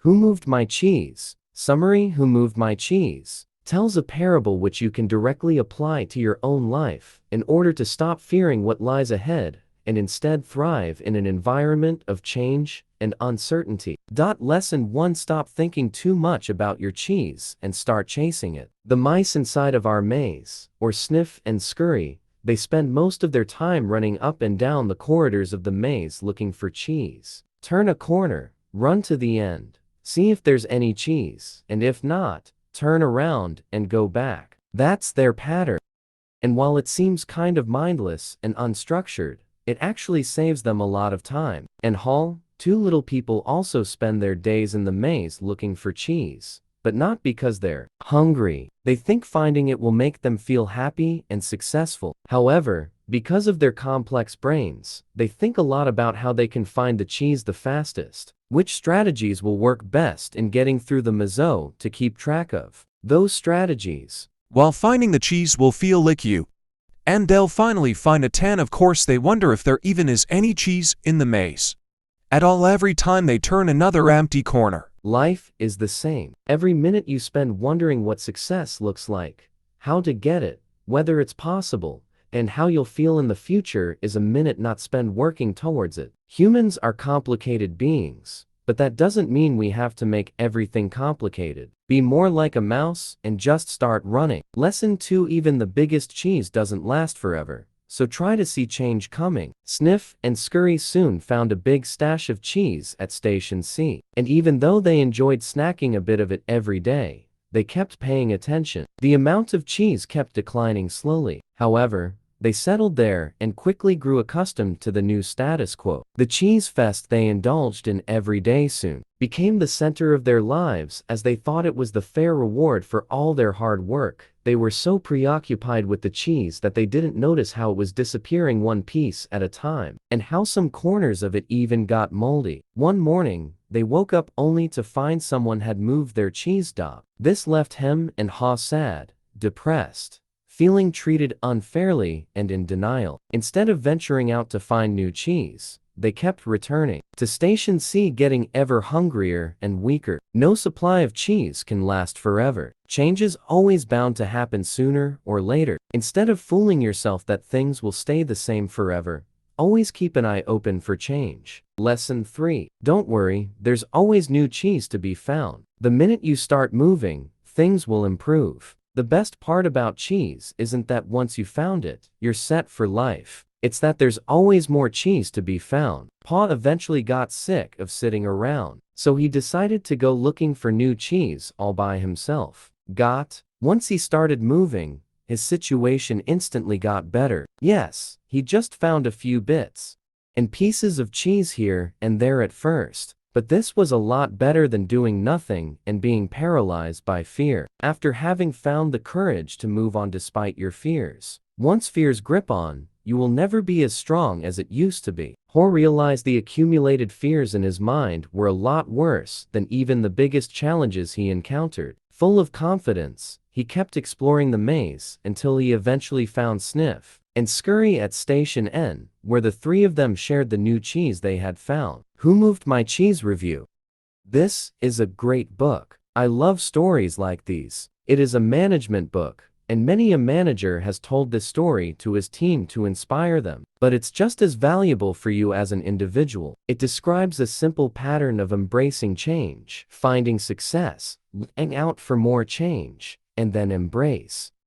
Who moved my cheese? Summary: Who moved my cheese tells a parable which you can directly apply to your own life in order to stop fearing what lies ahead and instead thrive in an environment of change and uncertainty. Lesson 1: Stop thinking too much about your cheese and start chasing it. The mice inside of our maze, or Sniff and Scurry, they spend most of their time running up and down the corridors of the maze looking for cheese. Turn a corner, run to the end, see if there's any cheese, and if not, turn around and go back. That's their pattern. And while it seems kind of mindless and unstructured, it actually saves them a lot of time. And two little people also spend their days in the maze looking for cheese, but not because they're hungry. They think finding it will make them feel happy and successful. However, because of their complex brains, they think a lot about how they can find the cheese the fastest, which strategies will work best in getting through the maze to keep track of those strategies. While finding the cheese will feel like you. And they'll finally find a 10. Of course they wonder if there even is any cheese in the maze at all every time they turn another empty corner. Life is the same. Every minute you spend wondering what success looks like, how to get it, whether it's possible, and how you'll feel in the future is a minute not spent working towards it. Humans are complicated beings, but that doesn't mean we have to make everything complicated. Be more like a mouse and just start running. Lesson 2: Even the biggest cheese doesn't last forever, so try to see change coming. Sniff and Scurry soon found a big stash of cheese at Station C, and even though they enjoyed snacking a bit of it every day, they kept paying attention. The amount of cheese kept declining slowly. However, they settled there and quickly grew accustomed to the new status quo. The cheese fest they indulged in every day soon became the center of their lives, as they thought it was the fair reward for all their hard work. They were so preoccupied with the cheese that they didn't notice how it was disappearing one piece at a time, and how some corners of it even got moldy. One morning, they woke up only to find someone had moved their cheese stop. This left Hem and Haw sad, depressed, feeling treated unfairly and in denial. Instead of venturing out to find new cheese, they kept returning to Station C, getting ever hungrier and weaker. No supply of cheese can last forever. Change is always bound to happen sooner or later. Instead of fooling yourself that things will stay the same forever, always keep an eye open for change. Lesson 3: Don't worry, there's always new cheese to be found. The minute you start moving, things will improve. The best part about cheese isn't that once you found it, you're set for life. It's that there's always more cheese to be found. Paw eventually got sick of sitting around, so he decided to go looking for new cheese all by himself. Once he started moving, his situation instantly got better. Yes, he just found a few bits and pieces of cheese here and there at first, but this was a lot better than doing nothing and being paralyzed by fear. After having found the courage to move on despite your fears, once fears grip on, you will never be as strong as it used to be. Hor realized the accumulated fears in his mind were a lot worse than even the biggest challenges he encountered. Full of confidence, he kept exploring the maze until he eventually found Sniff and Scurry at Station N, where the three of them shared the new cheese they had found. Who Moved My Cheese review. This is a great book. I love stories like these. It is a management book, and many a manager has told this story to his team to inspire them. But it's just as valuable for you as an individual. It describes a simple pattern of embracing change, finding success, looking out for more change, and then embrace